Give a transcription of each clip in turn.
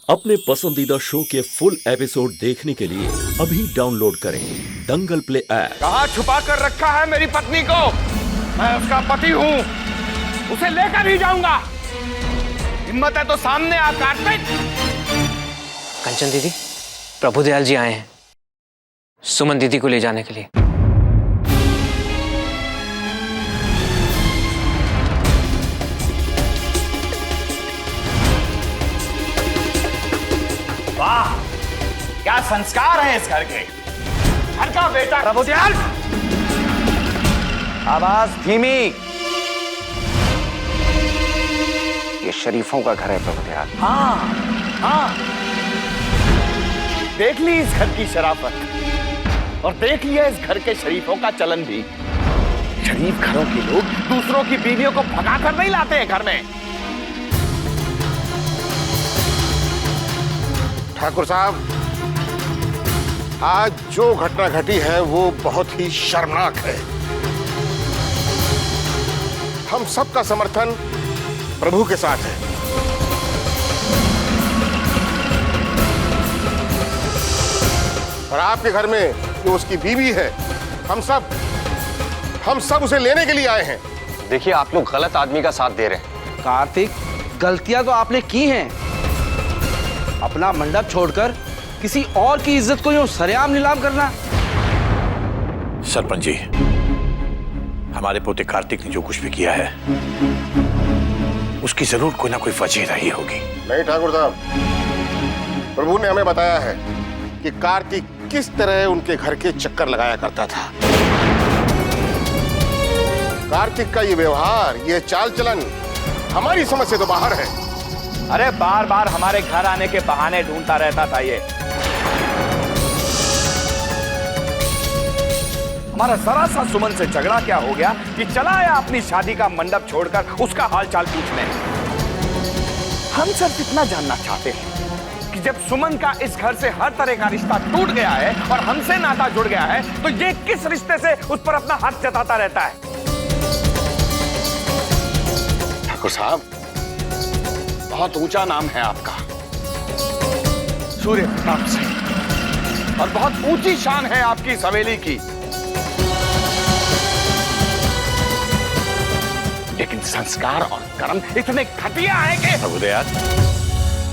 अपने पसंदीदा शो के फुल एपिसोड देखने के लिए अभी डाउनलोड करें दंगल प्ले ऐप। कहाँ छुपा कर रखा है मेरी पत्नी को? मैं उसका पति हूँ, उसे लेकर ही जाऊंगा। हिम्मत है तो सामने आ कार्तिक। कंचन दीदी, प्रभुदयाल जी आए हैं सुमन दीदी को ले जाने के लिए। वाह, क्या संस्कार है इस घर के। घर का बेटा प्रभुदयाल। आवाज धीमी। ये शरीफों का घर है प्रभुदयाल। हाँ हाँ, देख ली इस घर की शराफत और देख लिया इस घर के शरीफों का चलन भी। शरीफ घरों के लोग दूसरों की बीवियों को भगा कर नहीं लाते हैं घर में। ठाकुर साहब, आज जो घटना घटी है वो बहुत ही शर्मनाक है। हम सबका समर्थन प्रभु के साथ है। और आपके घर में जो उसकी बीवी है, हम सब उसे लेने के लिए आए हैं। देखिए, आप लोग गलत आदमी का साथ दे रहे हैं। कार्तिक, गलतियां तो आपने की हैं। अपना मंडप छोड़कर किसी और की इज्जत को यूं सरेआम नीलाम करना। सरपंच जी, हमारे पोते कार्तिक ने जो कुछ भी किया है उसकी जरूर कोई ना कोई वजह रही होगी। नहीं ठाकुर साहब, प्रभु ने हमें बताया है कि कार्तिक किस तरह उनके घर के चक्कर लगाया करता था। कार्तिक का ये व्यवहार, ये चाल चलन हमारी समझ से तो बाहर है। अरे बार बार हमारे घर आने के बहाने ढूंढता रहता था ये। हमारा जरा सा सुमन से झगड़ा क्या हो गया कि चला आया अपनी शादी का मंडप छोड़कर उसका हालचाल पूछने। हम सिर्फ इतना जानना चाहते हैं कि जब सुमन का इस घर से हर तरह का रिश्ता टूट गया है और हमसे नाता जुड़ गया है, तो ये किस रिश्ते से उस पर अपना हाथ जताता रहता है? ठाकुर साहब, बहुत ऊंचा नाम है आपका, सूर्य प्रताप से, और बहुत ऊंची शान है आपकी इस हवेली की। लेकिन संस्कार और कर्म इतने घटिया है कि प्रभुदयाल,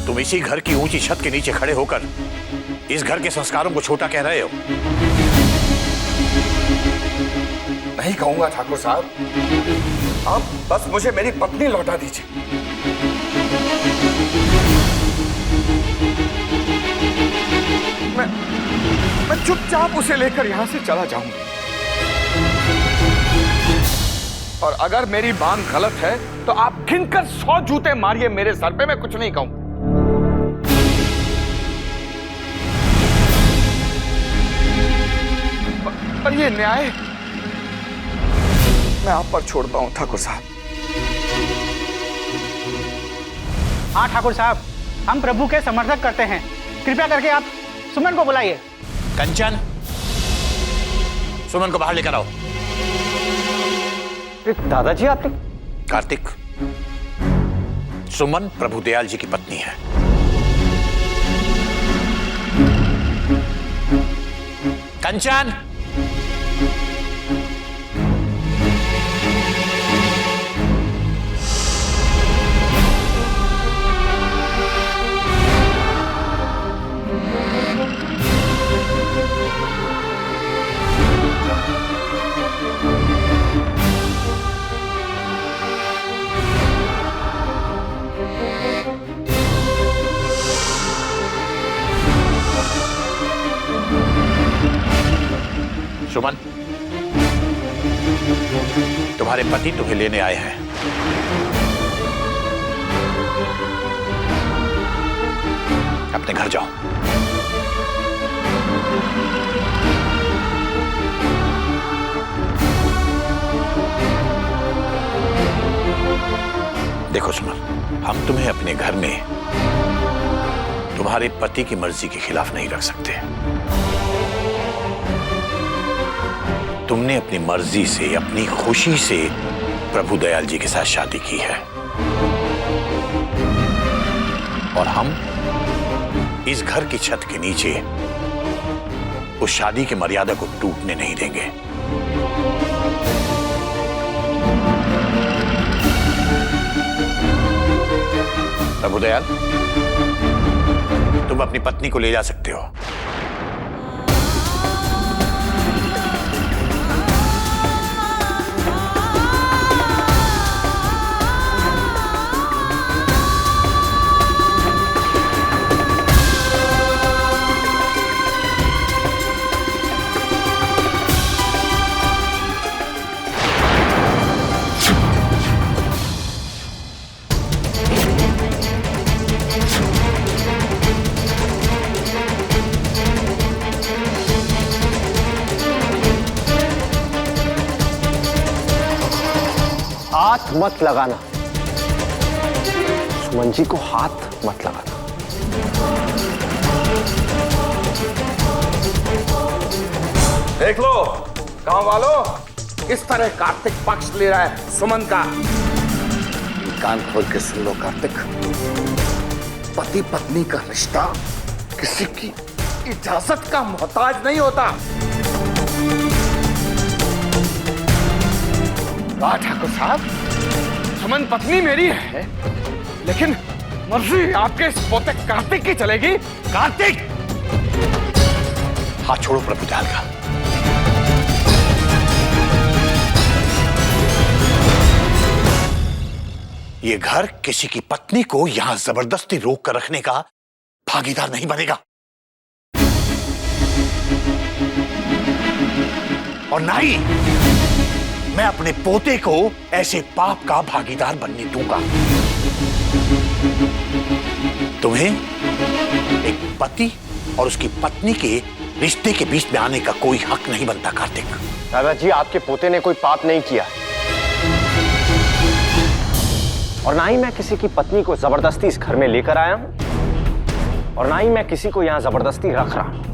तुम इसी घर की ऊंची छत के नीचे खड़े होकर इस घर के संस्कारों को छोटा कह रहे हो। नहीं कहूंगा ठाकुर साहब, आप बस मुझे मेरी पत्नी लौटा दीजिए। मैं चुपचाप उसे लेकर यहां से चला जाऊंगा, और अगर मेरी बात गलत है तो आप गिनकर 100 जूते मारिए मेरे सर पे, मैं कुछ नहीं कहूंगा। पर ये न्याय मैं आप पर छोड़ता हूं ठाकुर साहब। हाँ ठाकुर साहब, हम प्रभु के समर्थक करते हैं। कृपया करके आप सुमन को बुलाइए। कंचन, सुमन को बाहर लेकर आओ। दादाजी, आपने? कार्तिक, सुमन प्रभुदयाल जी की पत्नी है। कंचन, सुमन, तुम्हारे पति तुम्हें लेने आए हैं। अपने घर जाओ। देखो सुमन, हम तुम्हें अपने घर में तुम्हारे पति की मर्जी के खिलाफ नहीं रख सकते। तुमने अपनी मर्जी से, अपनी खुशी से प्रभुदयाल जी के साथ शादी की है और हम इस घर की छत के नीचे उस शादी की मर्यादा को टूटने नहीं देंगे। प्रभुदयाल, तुम अपनी पत्नी को ले जा सकते हो। हाथ मत लगाना, सुमन जी को हाथ मत लगाना। देख लो गांव वालों, किस तरह कार्तिक पक्ष ले रहा है सुमन का। कान खोल के सुन लो कार्तिक, पति पत्नी का रिश्ता किसी की इजाजत का मोहताज नहीं होता। वाह ठाकुर साहब, सुमन पत्नी मेरी है, लेकिन मर्जी आपके इस पोते कार्तिक की चलेगी। कार्तिक, हाथ छोड़ो प्रभुदयाल का। ये घर किसी की पत्नी को यहां जबरदस्ती रोक कर रखने का भागीदार नहीं बनेगा, और ना ही मैं अपने पोते को ऐसे पाप का भागीदार बनने दूंगा। तुम्हें एक पति और उसकी पत्नी के रिश्ते के बीच में आने का कोई हक नहीं बनता कार्तिक। दादाजी, आपके पोते ने कोई पाप नहीं किया, और ना ही मैं किसी की पत्नी को जबरदस्ती इस घर में लेकर आया हूं, और ना ही मैं किसी को यहां जबरदस्ती रख रहा हूं।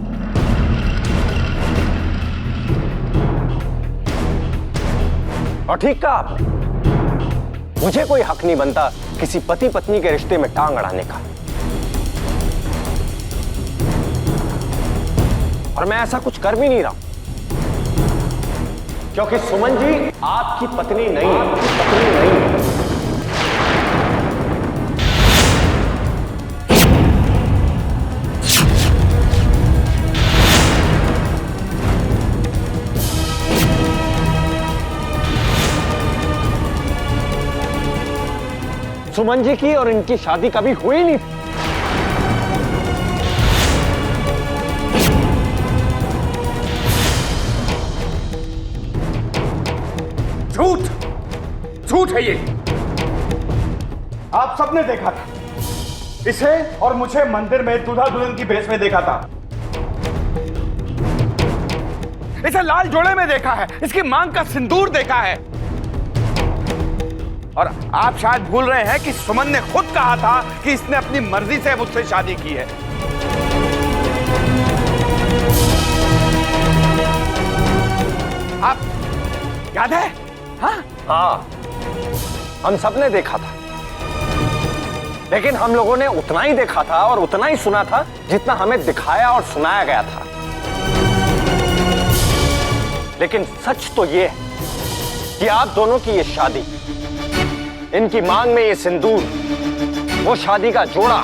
और ठीक कहा आपने, मुझे कोई हक नहीं बनता किसी पति पत्नी के रिश्ते में टांग अड़ाने का, और मैं ऐसा कुछ कर भी नहीं रहा, क्योंकि सुमन जी आपकी पत्नी नहीं है। सुमन जी की और इनकी शादी कभी हुई नहीं। झूठ है ये। आप सबने देखा था इसे, और मुझे मंदिर में दूल्हा दुल्हन की भेष में देखा था। इसे लाल जोड़े में देखा है, इसकी मांग का सिंदूर देखा है। और आप शायद भूल रहे हैं कि सुमन ने खुद कहा था कि इसने अपनी मर्जी से मुझसे शादी की है। आप याद है? हाँ, हम सबने देखा था, लेकिन हम लोगों ने उतना ही देखा था और उतना ही सुना था जितना हमें दिखाया और सुनाया गया था। लेकिन सच तो ये है कि आप दोनों की ये शादी, इनकी मांग में ये सिंदूर, वो शादी का जोड़ा,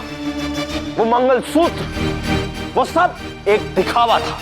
वो मंगलसूत्र, वो सब एक दिखावा था।